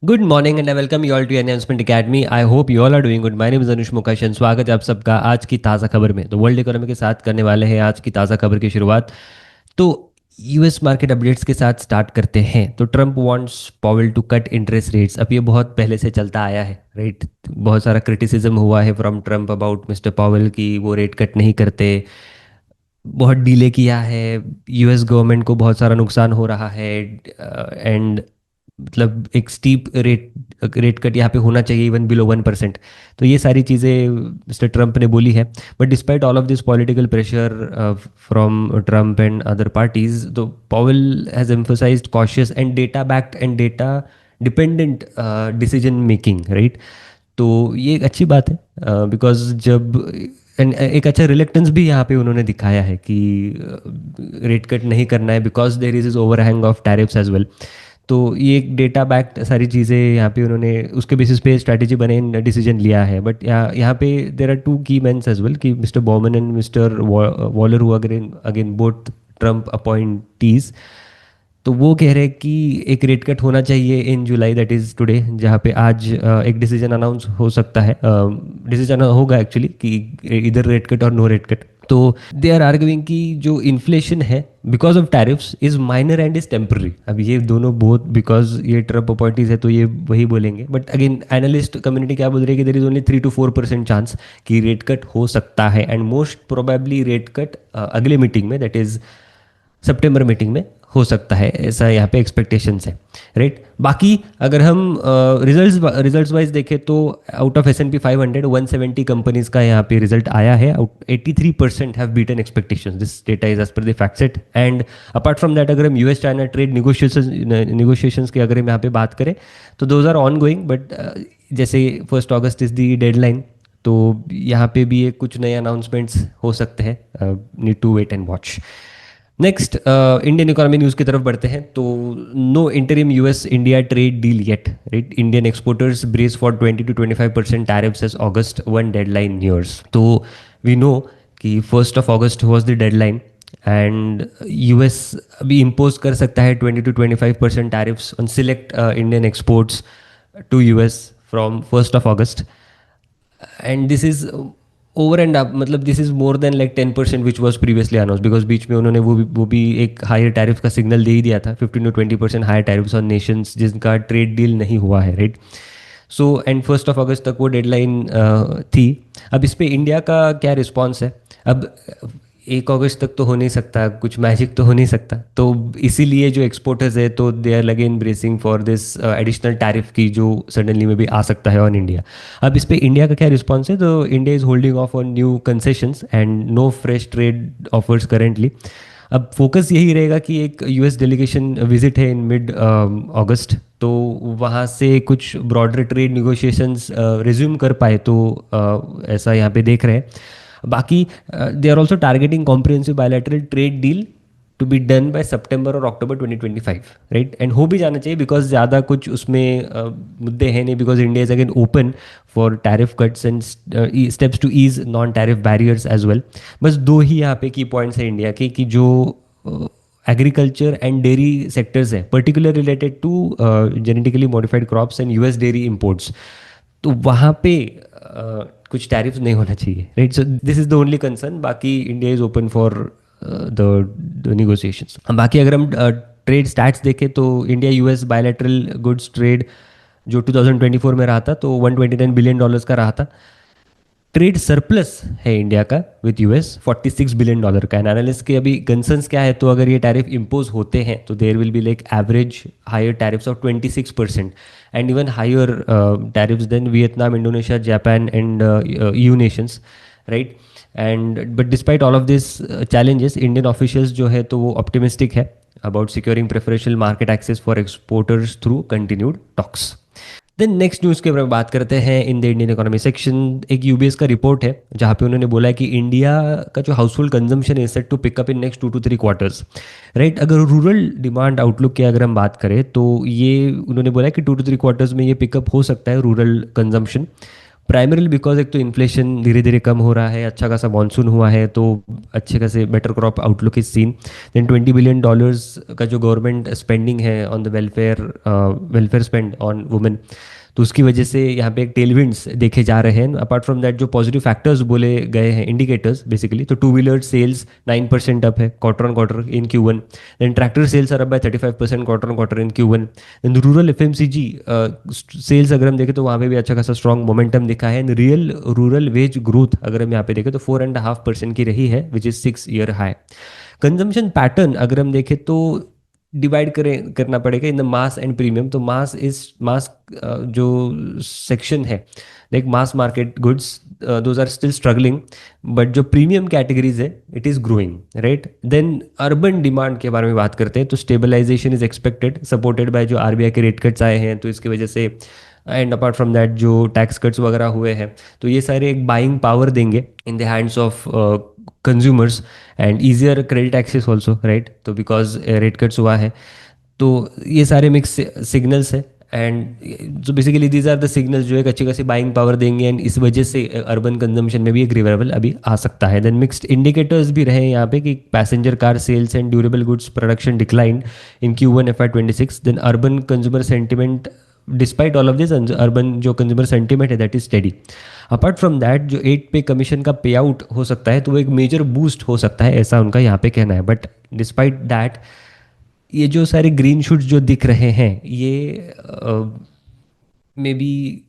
Good morning and I welcome you all to announcement academy. I hope you all are doing good. My name is Anush Mukashan. स्वागत है आप सबका आज की ताज़ा खबर में। तो वर्ल्ड इकोनॉमी के साथ करने वाले हैं आज की ताज़ा खबर की शुरुआत। तो यूएस मार्केट अपडेट्स के साथ स्टार्ट करते हैं। तो Trump wants Powell to cut interest rates. अब ये बहुत पहले से चलता आया है, राइट। बहुत सारा क्रिटिसिज्म हुआ है from Trump about mister Powell कि वो रेट कट नहीं करते, बहुत डिले किया है, यूएस गवर्नमेंट को बहुत सारा नुकसान हो रहा है, एंड मतलब एक स्टीप रेट कट यहाँ पे होना चाहिए इवन बिलो 1%। तो ये सारी चीज़ें मिस्टर ट्रम्प ने बोली है। But despite all of this political pressure from Trump and other parties, तो Powell has emphasized cautious and data backed and data dependent decision making, right. तो ये एक अच्छी बात है, बिकॉज जब एक अच्छा रिलेक्टेंस भी यहाँ पे उन्होंने दिखाया है कि रेट कट नहीं करना है because there is overhang of tariffs as well. तो ये एक डेटा बैक्ड सारी चीज़ें यहाँ पे उन्होंने उसके बेसिस पे स्ट्रैटेजी बने डिसीजन लिया है। बट यहाँ पे देर आर टू की मैंस एज वेल कि mister Bowman and mister Waller, who again again both Trump appointees. तो वो कह रहे हैं कि एक रेट कट होना चाहिए इन जुलाई, दैट इज़ टुडे, जहाँ पे आज एक डिसीजन अनाउंस हो सकता है, डिसीजन होगा एक्चुअली कि इधर रेट कट और नो रेट कट। तो दे आर आर्ग्यूइंग कि जो इन्फ्लेशन है because of tariffs is minor and is temporary. अब ये दोनों बोथ, बिकॉज ये ट्रम्प अपॉइंटीज है तो ये वही बोलेंगे। बट अगेन एनालिस्ट कम्युनिटी क्या बोल रही है कि there is only 3 to 4% chance कि रेट कट हो सकता है, and most probably rate cut अगले मीटिंग में, दैट इज सितंबर मीटिंग में हो सकता है, ऐसा यहाँ पे एक्सपेक्टेशंस है, राइट। बाकी अगर हम रिजल्ट्स वाइज देखें तो आउट ऑफ S&P 500 170 कंपनीज का यहाँ पे रिजल्ट आया है। 83% have beaten expectations. This data is as per the fact set. And apart from that, अगर हम यूएस चाइना ट्रेड निगोशिएशंस की अगर हम यहाँ पे बात करें तो those are ongoing. But जैसे 1 अगस्त इज दी डेडलाइन, तो यहाँ पे भी एक कुछ नए अनाउंसमेंट्स हो सकते हैं। Need to wait and watch. Next Indian economy news की तरफ बढ़ते हैं। तो no interim US India trade deal yet, right. Indian exporters brace for 20 to 25% tariffs as August one deadline nears. तो वी नो कि 1 अगस्त was the deadline, and US अभी impose कर सकता है 20 to 25% tariffs on select Indian exports to US from 1 अगस्त। And this is over and up, मतलब this is more than like 10% which was previously announce, because बीच में उन्होंने वो भी एक हायर टैरिफ का सिग्नल दे ही दिया था, 15 to 20% higher tariffs on nations जिनका ट्रेड डील नहीं हुआ है, राइट। सो एंड 1 अगस्त तक वो डेडलाइन थी। अब इस पे इंडिया का क्या रिस्पॉन्स है? अब 1 अगस्त तक तो हो नहीं सकता, कुछ मैजिक तो हो नहीं सकता। तो इसीलिए जो एक्सपोर्टर्स है तो they are again bracing for this additional tariff की जो सडनली में भी आ सकता है ऑन इंडिया। अब इस पे इंडिया का क्या रिस्पॉन्स है? तो India is holding off on new concessions and no fresh trade offers currently. अब फोकस यही रहेगा कि एक यूएस डेलीगेशन विजिट है इन मिड अगस्त, तो वहाँ से कुछ ब्रॉडर ट्रेड निगोशिएशंस रिज्यूम कर पाए, तो ऐसा यहाँ पे देख रहे हैं। बाकी they are also targeting comprehensive bilateral trade deal to be done by सितंबर और अक्टूबर 2025, राइट। एंड हो भी जाना चाहिए बिकॉज ज़्यादा कुछ उसमें मुद्दे हैं नहीं, because India is again open for tariff cuts and steps to ease non tariff barriers as well. बस दो ही यहाँ पे की पॉइंट्स है इंडिया के, कि जो एग्रीकल्चर एंड डेयरी सेक्टर्स है particular related to genetically modified crops and US dairy imports, तो वहाँ पे कुछ टैरिफ्स नहीं होना चाहिए, right. So this is the only concern. बाकी India is open for the negotiations. बाकी अगर हम ट्रेड स्टैट्स देखें तो India US bilateral goods trade जो 2024 में रहा था तो $129 बिलियन का रहा था। ट्रेड सरप्लस है इंडिया का विथ यूएस $46 बिलियन का। एनालिस्ट के अभी कंसर्न्स क्या है? तो अगर ये टैरिफ इम्पोज होते हैं तो there will be like average higher tariffs of 26% and even higher tariffs than Vietnam, Indonesia, Japan and EU nations, right. And but despite all of this challenges, Indian officials जो है तो वो optimistic है about securing preferential market access for exporters through continued talks. Then next news के बारे में बात करते हैं in the Indian economy section. एक यूबीएस का रिपोर्ट है जहाँ पे उन्होंने बोला है कि इंडिया का जो हाउस होल्ड कंजम्पशन है set to pick up in next 2 to 3 quarters, right. अगर रूरल डिमांड आउटलुक की अगर हम बात करें तो ये उन्होंने बोला है कि 2 to 3 क्वार्टर्स में ये पिकअप हो सकता है रूरल कंजम्पशन। प्राइमरली बिकॉज एक तो इन्फ्लेशन धीरे धीरे कम हो रहा है, अच्छा खासा मानसून हुआ है, तो अच्छे खासे better crop outlook is seen. Then $20 billion का जो गवर्नमेंट स्पेंडिंग है on the welfare spend on women, तो उसकी वजह से यहाँ पे एक टेलविंड्स देखे जा रहे हैं। अपार्ट फ्रॉम दैट जो पॉजिटिव फैक्टर्स बोले गए हैं, इंडिकेटर्स बेसिकली, तो टू व्हीलर सेल्स 9% अप है quarter on quarter in Q1। Then tractor sales are up by 35% quarter on quarter in Q1। Then rural FMCG sales अगर हम देखें तो वहाँ पे भी अच्छा खासा स्ट्रॉन्ग मोमेंटम दिखा है। रियल रूरल वेज ग्रोथ अगर हम यहाँ पे देखें तो 4.5% की रही है, which is 6 year high. Consumption pattern अगर हम देखें तो डिवाइड करें करना पड़ेगा in the mass and premium. तो मास जो सेक्शन है, like mass market goods, those are still struggling, but जो प्रीमियम कैटेगरीज है it is growing, right. Then urban demand के बारे में बात करते हैं तो stabilization is expected, supported by जो RBI के रेट कट्स आए हैं तो इसकी वजह से, एंड अपार्ट फ्रॉम दैट जो टैक्स कट्स वगैरह हुए हैं, तो ये सारे एक बाइंग पावर देंगे in the hands of consumers and easier credit access also, right. तो बिकॉज रेट कट्स हुआ है, तो ये सारे मिक्स सिग्नल्स है। एंड जो basically these are the signals जो एक अच्छी खासी बाइंग पावर देंगे, एंड इस वजह से अर्बन कंजम्पशन में भी एक रिवाइवल अभी आ सकता है। देन मिक्स्ड इंडिकेटर्स भी रहे यहाँ पे कि passenger car sales and durable goods production decline in Q1 FY26। Then urban consumer sentiment, despite all of this, urban जो कंज्यूमर सेंटिमेंट है that is steady. Apart from that जो 8 पे commission का पे आउट हो सकता है तो वो एक मेजर बूस्ट हो सकता है, ऐसा उनका यहाँ पे कहना है। बट डिस्पाइट दैट ये जो सारे ग्रीन शूट्स जो दिख रहे हैं ये मे बी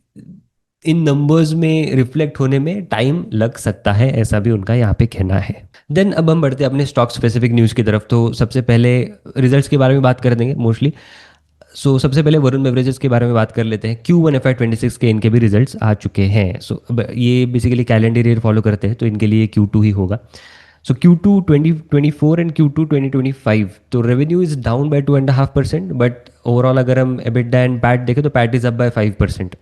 इन नंबर्स में रिफ्लेक्ट होने में टाइम लग सकता है, ऐसा भी उनका यहाँ पे कहना है। देन अब हम बढ़ते हैं अपने स्टॉक स्पेसिफिक न्यूज़ की तरफ। तो सबसे पहले रिजल्ट्स के बारे में बात कर देंगे मोस्टली। सबसे पहले वरुण बेवरेजेस के बारे में बात कर लेते हैं। Q1 FY26 के इनके भी रिजल्ट्स आ चुके हैं। ये बेसिकली कैलेंडर ईयर फॉलो करते हैं तो इनके लिए Q2 ही होगा। Q2 2024 एंड Q2 2025, तो revenue is down bye 2.5%, but overall अगर हम EBITDA एंड पैट देखें तो पैट इज अप बाय 5%।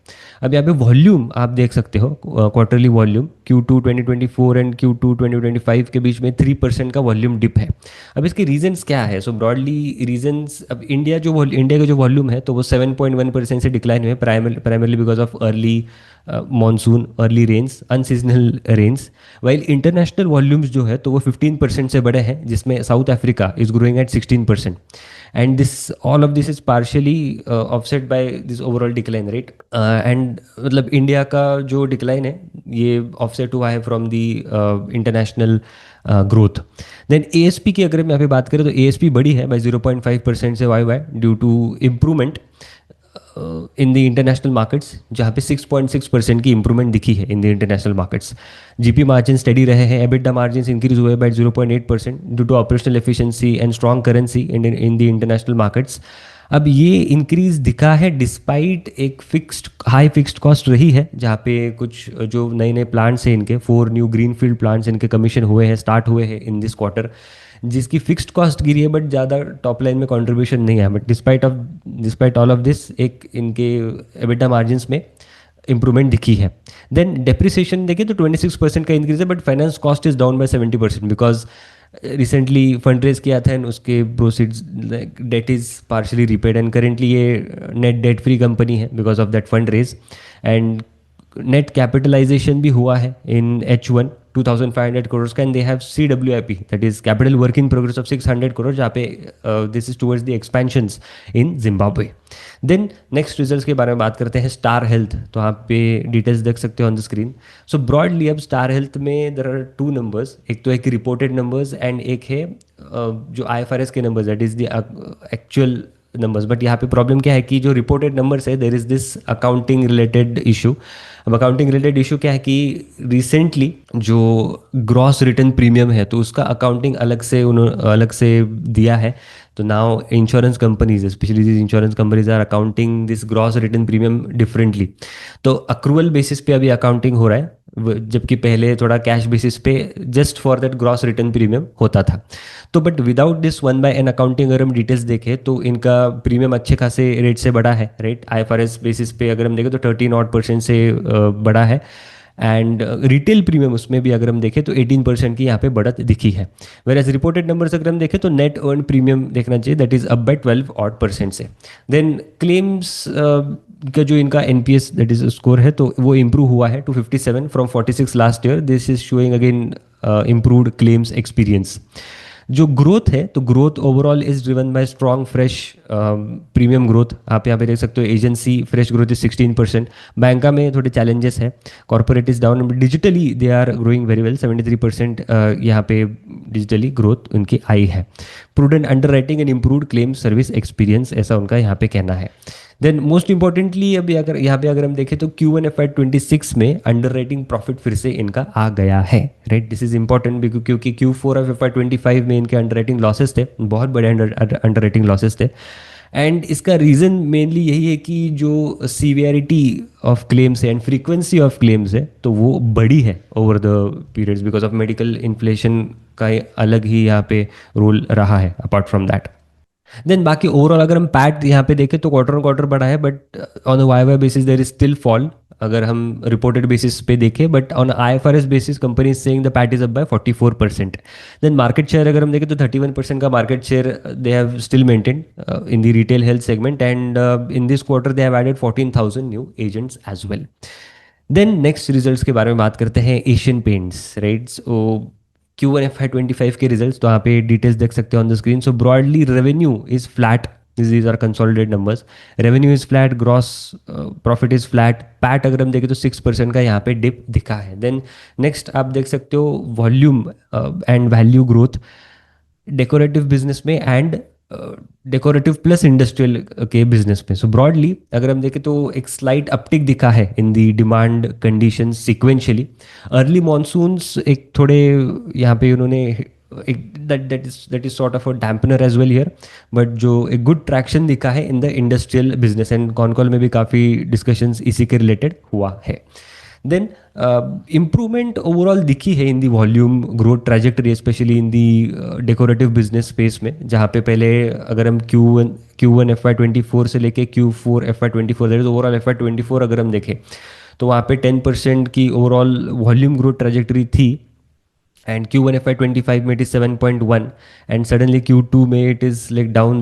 अब यहाँ पे वॉल्यूम आप देख सकते हो, quarterly volume Q2 2024 and Q2 2025 के बीच में 3% का वॉल्यूम डिप है। अब इसके रीजंस क्या है? ब्रॉडली रीजंस, अब इंडिया का जो वॉल्यूम है तो वो 7.1% से डिक्लाइन हुए, primarily because of early monsoon, early rains, unseasonal rains. While international volumes जो है तो वो 15% से बड़े हैं, जिसमें South Africa is growing at 16%। And this all of this is partially offset by this overall decline rate. And मतलब India का जो डिक्लाइन है ये ऑफसेट हुआ है from the international growth. Then ASP की अगर हम यहाँ पे बात करें तो ASP बड़ी है बाय 0.5% से Y due to improvement in the international markets, जहाँ पे 6.6% की इंप्रूवमेंट दिखी है in the international markets. GP margin steady रहे हैं, EBITDA मार्जिन इंक्रीज हुए by 0.8% due to operational efficiency and strong currency in the international markets. अब ये इंक्रीज दिखा है डिस्पाइट एक हाई फिक्स्ड कॉस्ट रही है, जहाँ पे कुछ जो नए नए प्लांट्स हैं इनके 4 न्यू ग्रीनफील्ड प्लांट्स इनके कमीशन हुए हैं, स्टार्ट हुए हैं इन दिस क्वार्टर, जिसकी फिक्स्ड कॉस्ट गिरी है बट ज़्यादा टॉप लाइन में कंट्रीब्यूशन नहीं है। But despite all of this एक इनके EBITDA मार्जिन्स में इंप्रूवमेंट दिखी है। देन डेप्रिसिएशन देखिए तो 26% का इंक्रीज है, but finance cost is down by 70% because recently fund raise किया था एंड उसके proceeds, debt is partially repaid and currently ये नेट डेट फ्री कंपनी है because of that fund raise. And net capitalization भी हुआ है in H1 2,500 crore का, and they have CWIP, that is capital work in progress of 600 crore, जहाँ पे this is towards the expansions in Zimbabwe. Then next results के बारे में बात करते हैं। स्टार हेल्थ, तो आप पे डिटेल्स देख सकते हो ऑन द स्क्रीन। ब्रॉडली अब स्टार हेल्थ में देयर आर 2 नंबर्स, एक तो एक रिपोर्टेड नंबर्स एंड एक है जो IFRS के numbers, that is the actual numbers. But यहाँ पे प्रॉब्लम क्या है कि जो रिपोर्टेड नंबर्स है there is this accounting related issue. अब अकाउंटिंग रिलेटेड इशू क्या है कि रिसेंटली जो ग्रॉस रिटर्न प्रीमियम है तो उसका अकाउंटिंग अलग से दिया है। तो now insurance companies, specially this insurance companies are accounting this gross return premium differently. तो अक्रूवल बेसिस पे अभी अकाउंटिंग हो रहा है, जबकि पहले थोड़ा कैश बेसिस पे just for that gross return premium होता था। तो but without this 1/n accounting अगर हम डिटेल्स देखें तो इनका प्रीमियम अच्छे खासे रेट से बड़ा है, राइट। IFRS बेसिस पे अगर हम देखें तो 13% से बड़ा है, एंड रिटेल प्रीमियम उसमें भी अगर हम देखें तो 18% की यहाँ पे बढ़त दिखी है। वेर एज रिपोर्टेड नंबर्स अगर हम देखें तो नेट अर्न प्रीमियम देखना चाहिए, दैट इज अप बाय 12% से। देन क्लेम्स का जो इनका एनपीएस दैट इज स्कोर है तो वो इम्प्रूव हुआ है to 57 from 46 last year. This is showing again improved claims experience. जो ग्रोथ है तो growth overall is driven by strong fresh premium growth. आप यहाँ पे देख सकते हो agency fresh growth is 16%. Banca में थोड़े चैलेंजेस है. Corporate is down. Digitally they are growing very well. 73% यहाँ पे डिजिटली ग्रोथ उनकी आई है. Prudent underwriting and improved claim service experience ऐसा उनका यहाँ पे कहना है. देन मोस्ट इंपॉर्टेंटली अभी अगर यहाँ पे अगर हम देखें तो Q1 FY26 में अंडर राइटिंग प्रॉफिट फिर से इनका आ गया है. राइट, दिस इज इंपॉर्टेंट क्योंकि Q4 ऑफ FY25 में इनके अंडर राइटिंग लॉसेस थे, बहुत बड़े अंडर राइटिंग लॉसेस थे. एंड इसका रीज़न मेनली यही है कि जो सीवियरिटी ऑफ क्लेम्स है एंड फ्रीक्वेंसी ऑफ क्लेम्स है तो वो बड़ी है over the periods because of medical inflation का अलग ही यहाँ पे रोल रहा है अपार्ट फ्रॉम दैट. देन बाकी ओवरऑल अगर हम पैट यहाँ पे देखें तो क्वार्टर ऑन क्वार्टर बढ़ा है but on Y Y basis there is still fall अगर हम रिपोर्टेड बेसिस पे देखें. But on IFRS basis company is saying the PAT is up by 44%. Then market share अगर हम देखें तो 31% का market share they have still maintain in the retail health segment and in this quarter they have added 14,000 new agents as well. Then next results के बारे में बात करते हैं. Asian paints right. सो Q1 FY25 के रिजल्ट्स तो यहाँ पे डिटेल्स देख सकते हो on the screen. So broadly revenue is flat. these are consolidated numbers. Revenue is flat, gross profit is flat. PAT अगर हम देखें तो 6% का यहाँ पे डिप दिखा है. देन नेक्स्ट आप देख सकते हो volume and value growth decorative business में एंड डेकोरेटिव प्लस इंडस्ट्रियल के बिजनेस में. सो ब्रॉडली अगर हम देखें तो एक स्लाइट अपटिक दिखा है in the demand condition sequentially. Early monsoons एक थोड़े यहाँ पे उन्होंने एक that is sort of a dampener as well here. But जो एक गुड ट्रैक्शन दिखा है in the industrial business and concall में भी काफ़ी डिस्कशंस इसी के रिलेटेड हुआ है. देन इम्प्रूवमेंट ओवरऑल दिखी है in the volume growth trajectory specially in the decorative business space में जहाँ पे पहले अगर हम Q1 FY24 से लेके Q4 FY24 that is overall FY24 अगर हम देखें तो वहाँ पे 10% की ओवरऑल वॉल्यूम ग्रोथ ट्रैजेक्टरी थी. एंड Q1 FY25 में it is 7.1 and suddenly Q2 में it is like down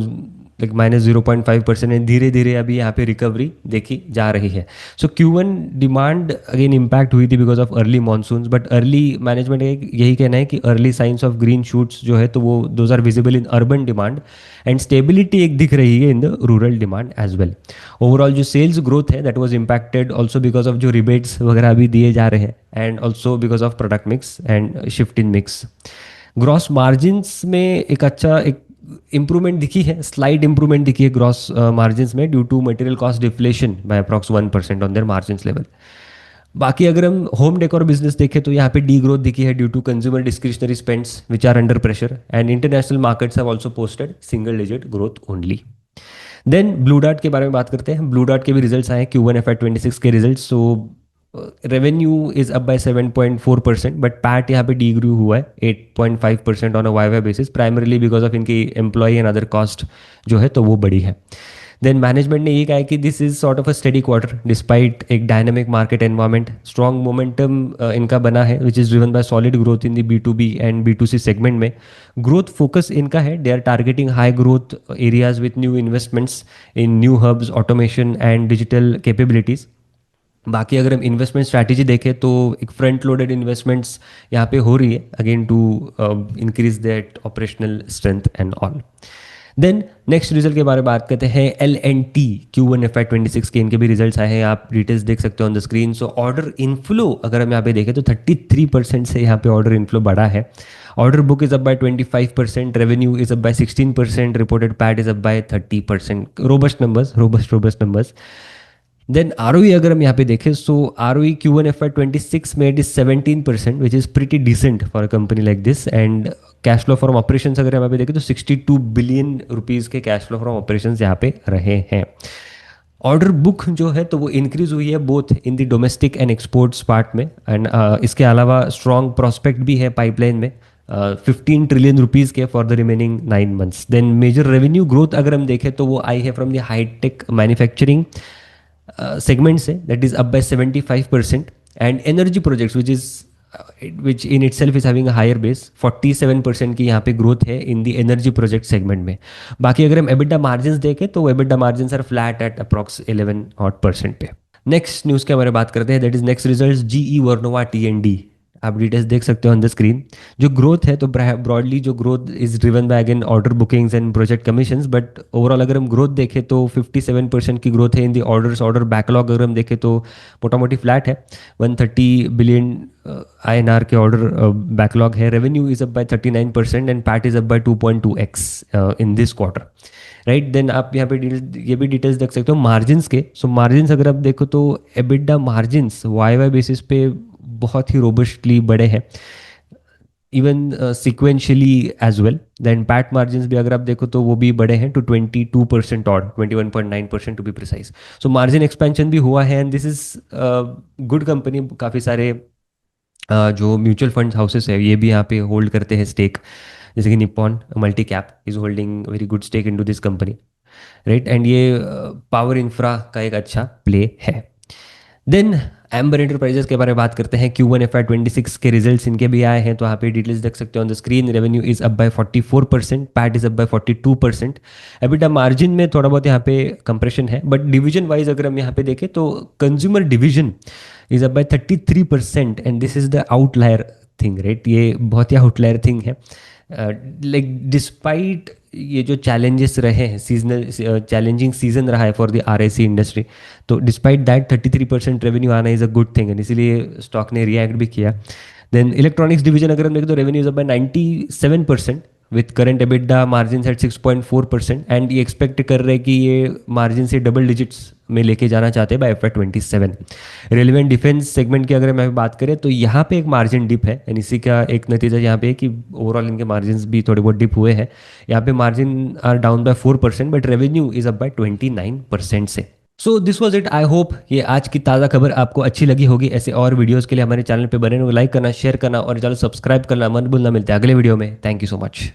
like -0.5% and धीरे धीरे अभी यहाँ पे रिकवरी देखी जा रही है. सो Q1 डिमांड अगेन इम्पैक्ट हुई थी because of early monsoons. But early management यही कहना है कि early science of green shoots जो है तो वो those are visible in urban demand and stability एक दिख रही है in the rural demand as well. Overall जो सेल्स ग्रोथ है that was impacted also because of जो रिबेट्स वगैरह अभी दिए जा रहे हैं and also because of product mix and shift in mix. Gross margins में एक अच्छा एक इंप्रूवमेंट दिखी है, स्लाइट इंप्रूवमेंट दिखी है ग्रॉस मार्जिन्स में due to material cost deflation by approx 1% on their margins level. बाकी अगर हम होम डेकोर बिजनेस देखें तो यहाँ पे डी ग्रोथ दिखी है due to consumer discretionary spends which are under pressure and international markets have also posted single digit growth only. Then Blue Dart के बारे में बात करते हैं. ब्लू डार्ट के भी रिजल्ट्स आए Q1 FY26 के results. So revenue is up by 7.4% but PAT यहाँ पे डी ग्रू हुआ है 8.5% on a Y Y basis primarily because of इनकी एम्प्लॉय एंड अदर कॉस्ट जो है तो वो बड़ी है. देन मैनेजमेंट ने ये कहा है कि this is sort of a study quarter despite एक dynamic market environment. Strong momentum इनका बना है which is driven by solid growth in the B2B and B2C segment में. ग्रोथ फोकस इनका है. They are targeting high growth areas with new investments in new hubs automation and digital capabilities. बाकी अगर हम investment strategy देखें तो एक front loaded investments यहाँ पे हो रही है again to increase that operational strength and all. Then next result के बारे में बात करते हैं. L&T Q1 FY26 के इनके भी रिजल्ट्स आए हैं, आप डिटेल्स देख सकते हो on the screen. So order inflow अगर हम यहाँ पे देखें तो 33% से यहाँ पे ऑर्डर इनफ्लो बढ़ा है. Order book is up by 25%, revenue is up by 16%, reported PAT is up by 30%. Robust numbers. Then ROE अगर हम यहाँ पे देखें सो ROE Q1 FY26 में it is 17% which is pretty decent for a company like this. And cash flow from operations अगर हम यहाँ पे देखें तो 62 बिलियन रुपीज़ के कैश फ्लो फ्रॉम ऑपरेशंस यहाँ पे रहे हैं. ऑर्डर बुक जो है तो वो इंक्रीज हुई है both in the domestic and exports part में एंड इसके अलावा स्ट्रॉन्ग प्रॉस्पेक्ट भी है पाइपलाइन में 15 ट्रिलियन रुपीज़ के for the remaining 9 months. Then major revenue growth अगर हम देखें तो वो आई है from the hitech manufacturing segment से that is up by 75% and energy projects which is which in itself is having a higher base. 47% की यहाँ पे ग्रोथ है in the energy project segment में। बाकी अगर हम एबिटा मार्जिन देखें तो EBITDA margin are flat at approx 11% पे। नेक्स्ट न्यूज़ के बारे में बात करते हैं, that is next result GE Vernova T. आप डिटेल्स देख सकते हो ऑन द स्क्रीन। जो ग्रोथ है तो ब्रॉडली जो growth is driven by again order bookings and project commissions, but overall अगर हम ग्रोथ देखें तो 57% की ग्रोथ है in the orders. Order backlog अगर हम देखें तो मोटा मोटी फ्लैट है। 130 बिलियन INR के ऑर्डर बैकलॉग है। Revenue is up bye 39% and PAT is up by 2.2x in this quarter. Right, then आप यहाँ पे ये भी डिटेल्स देख सकते हो मार्जिन्स के। सो मार्जिन्स अगर आप देखो तो एबिटा मार्जिन्स वाई बेसिस पे बहुत ही रोबस्टली बड़े हैं, even sequentially as well. Then PAT margins भी अगर आप देखो तो वो भी बड़े हैं टू 22% और 21.9% to be precise. So margin expansion भी हुआ है and this is good company. काफ़ी सारे जो म्यूचुअल फंड हाउसेस है ये भी यहाँ पे होल्ड करते हैं स्टेक, जैसे कि Nippon multi cap is holding very good stake into this company. Right, and ये पावर इंफ्रा का एक अच्छा प्ले है। देन एम्बर एंटरप्राइजेस के बारे में बात करते हैं। Q1 FY26 के रिजल्ट्स इनके भी आए हैं, तो यहाँ पे डिटेल्स देख सकते हो on the screen. Revenue is up by 44%, PAT is up bye 42%। EBITDA margin में थोड़ा बहुत यहाँ पे कंप्रेशन है, बट डिवीजन वाइज अगर हम यहाँ पे देखें तो consumer division is up bye 33% and this is the outlier thing. Right, ये बहुत ही आउटलायर थिंग है। लाइक डिस्पाइट ये जो चैलेंजेस रहे हैं, सीजनल चैलेंजिंग सीजन रहा है फॉर द RAC इंडस्ट्री, तो डिस्पाइट दैट 33% रेवेन्यू आना is a good thing and इसीलिए स्टॉक ने रिएक्ट भी किया। देन इलेक्ट्रॉनिक्स डिवीजन अगर हम देखें तो revenue is up by 97% with current EBITDA margin at 6.4% and ये एक्सपेक्ट कर रहे हैं कि ये मार्जिन से डबल डिजिट्स में लेके जाना चाहते हैं bye FY27। Relevant defence segment की अगर मैं बात करें तो यहाँ पे एक मार्जिन डिप है एंड इसी का एक नतीजा यहाँ पे है कि ओवरऑल इनके मार्जिन भी थोड़े बहुत डिप हुए हैं। यहाँ पे margin are down by 4% but revenue is up by 29% से। So this was it. I hope ये आज की ताज़ा खबर आपको अच्छी लगी होगी। ऐसे और वीडियोज़ के लिए हमारे चैनल पर बने रहो, लाइक करना, शेयर करना और चैनल सब्सक्राइब करना मत भूलना। मिलते हैं अगले वीडियो में। Thank you so much.